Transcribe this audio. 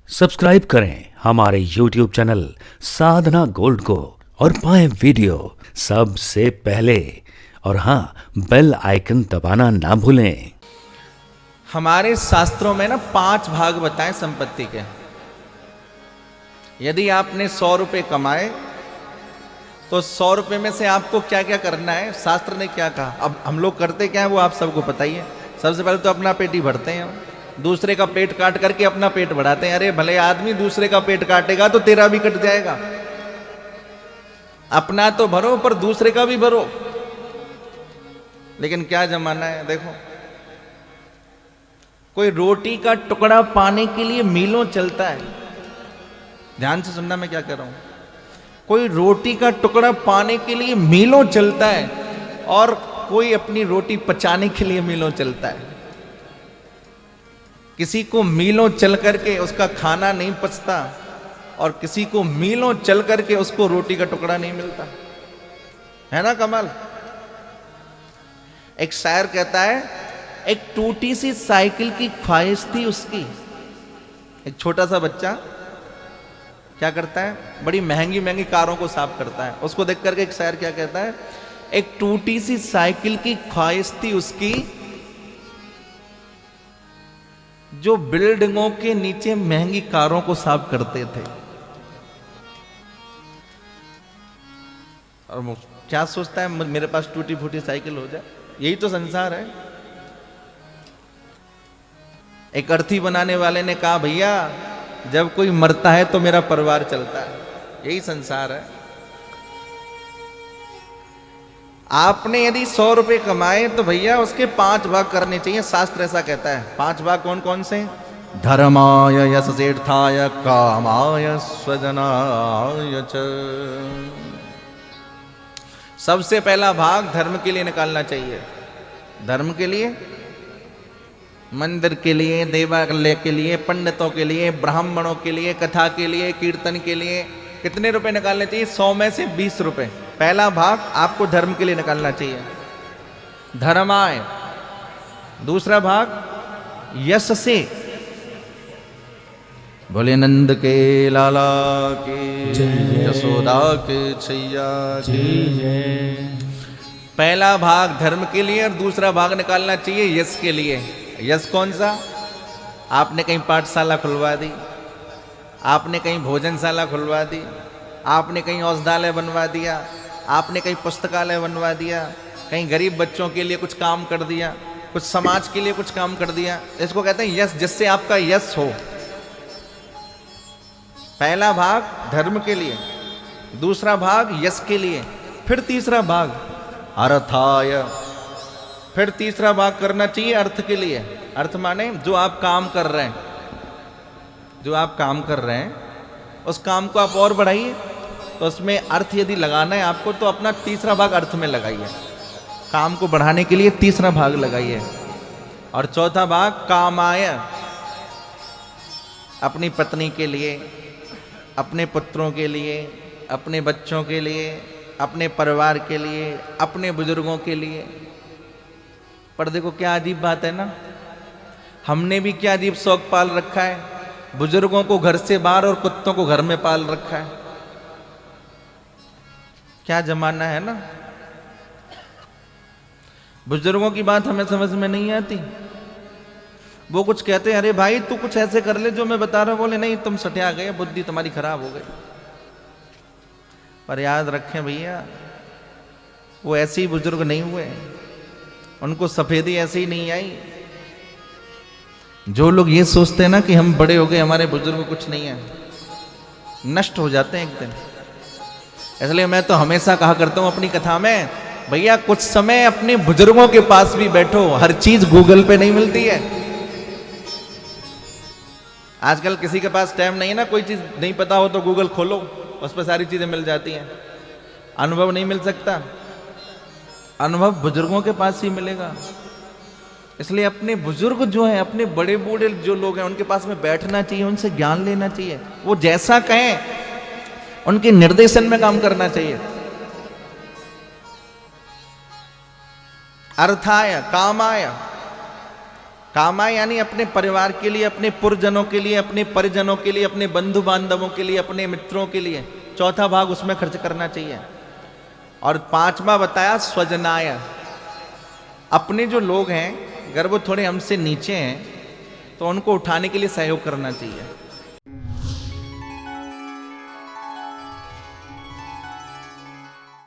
Subscribe करें हमारे YouTube channel साधना gold को और पाएं वीडियो सबसे पहले। और हाँ, बेल आइकन दबाना ना भूलें। हमारे शास्त्रों में ना 5 भाग बताएं संपत्ति के। यदि आपने 100 रुपये कमाए तो 100 रुपये में से आपको क्या क्या करना है, शास्त्र ने क्या कहा। अब हम लोग करते क्या है वो आप सबको पता ही है। सबसे पहले तो अपना पेट ही भरते हैं, दूसरे का पेट काट करके अपना पेट बढ़ाते हैं। अरे भले आदमी दूसरे का पेट काटेगा तो तेरा भी कट जाएगा। अपना तो भरो पर दूसरे का भी भरो। लेकिन क्या जमाना है देखो, कोई रोटी का टुकड़ा पाने के लिए मीलों चलता है। ध्यान से सुनना मैं क्या कह रहा हूं। कोई रोटी का टुकड़ा पाने के लिए मीलों चलता है और कोई अपनी रोटी पचाने के लिए मीलों चलता है। किसी को मीलों चल करके उसका खाना नहीं पचता और किसी को मीलों चल करके उसको रोटी का टुकड़ा नहीं मिलता है ना कमाल। एक शायर कहता है, एक टूटी सी साइकिल की ख्वाहिश थी उसकी। एक छोटा सा बच्चा क्या करता है, बड़ी महंगी महंगी कारों को साफ करता है। उसको देख करके एक शायर क्या कहता है, एक टूटी सी साइकिल की ख्वाहिश थी उसकी, जो बिल्डिंगों के नीचे महंगी कारों को साफ करते थे। और वो क्या सोचता है, मेरे पास टूटी फूटी साइकिल हो जाए। यही तो संसार है। एक अर्थी बनाने वाले ने कहा, भैया जब कोई मरता है तो मेरा परिवार चलता है। यही संसार है। आपने यदि 100 रुपये कमाए तो भैया उसके 5 भाग करने चाहिए। शास्त्र ऐसा कहता है। 5 भाग कौन कौन से? धर्माय यशसेर्थाय कामाय स्वजनाय च। सबसे पहला भाग धर्म के लिए निकालना चाहिए। धर्म के लिए, मंदिर के लिए, देवालय के लिए, पंडितों के लिए, ब्राह्मणों के लिए, कथा के लिए, कीर्तन के लिए। कितने रुपए निकालने चाहिए? 100 में से 20 रुपए। पहला भाग आपको धर्म के लिए निकालना चाहिए, धर्माय। दूसरा भाग यश से। बोले नंद के लाला के, यशोदा के छैया के। पहला भाग धर्म के लिए और दूसरा भाग निकालना चाहिए यश के लिए। यश कौन सा? आपने कहीं पाठशाला खुलवा दी, आपने कहीं भोजनशाला खुलवा दी, आपने कहीं औषधालय बनवा दिया, आपने कहीं पुस्तकालय बनवा दिया, कहीं गरीब बच्चों के लिए कुछ काम कर दिया, कुछ समाज के लिए कुछ काम कर दिया। इसको कहते हैं यश, जिससे आपका यश हो। पहला भाग धर्म के लिए, दूसरा भाग यश के लिए, फिर तीसरा भाग अर्थाय। फिर तीसरा भाग करना चाहिए अर्थ के लिए। अर्थ माने जो आप काम कर रहे हैं, जो आप काम कर रहे हैं उस काम को आप और बढ़ाइए। तो उसमें अर्थ यदि लगाना है आपको तो अपना तीसरा भाग अर्थ में लगाइए। काम को बढ़ाने के लिए तीसरा भाग लगाइए। और चौथा भाग कामाय, अपनी पत्नी के लिए, अपने पुत्रों के लिए, अपने बच्चों के लिए, अपने परिवार के लिए, अपने बुजुर्गों के लिए। पर देखो क्या अजीब बात है ना, हमने भी क्या अजीब शौक पाल रखा है। बुजुर्गों को घर से बाहर और कुत्तों को घर में पाल रखा है। क्या जमाना है ना। बुजुर्गों की बात हमें समझ में नहीं आती। वो कुछ कहते हैं, अरे भाई तू कुछ ऐसे कर ले जो मैं बता रहा हूं। बोले नहीं, तुम सठिया गए, बुद्धि तुम्हारी खराब हो गई। पर याद रखें भैया, वो ऐसे ही बुजुर्ग नहीं हुए, उनको सफेदी ऐसे ही नहीं आई। जो लोग ये सोचते हैं ना कि हम बड़े हो गए, हमारे बुजुर्ग कुछ नहीं है, नष्ट हो जाते हैं एक दिन। इसलिए मैं तो हमेशा कहा करता हूं अपनी कथा में, भैया कुछ समय अपने बुजुर्गों के पास भी बैठो। हर चीज गूगल पे नहीं मिलती है। आजकल किसी के पास टाइम नहीं है ना, कोई चीज नहीं पता हो तो गूगल खोलो, उस पर सारी चीजें मिल जाती हैं। अनुभव नहीं मिल सकता, अनुभव बुजुर्गों के पास ही मिलेगा। इसलिए अपने बुजुर्ग जो हैं, अपने बड़े बूढ़े जो लोग हैं, उनके पास में बैठना चाहिए, उनसे ज्ञान लेना चाहिए। वो जैसा कहें उनके निर्देशन में काम करना चाहिए। अर्थाय कामाय, कामा यानी अपने परिवार के लिए, अपने पुरजनों के लिए, अपने परिजनों के लिए, अपने बंधु बांधवों के लिए, अपने मित्रों के लिए। चौथा भाग उसमें खर्च करना चाहिए। और पांचवा बताया स्वजनाय, अपने जो लोग हैं अगर वो थोड़े हमसे नीचे हैं तो उनको उठाने के लिए सहयोग करना चाहिए।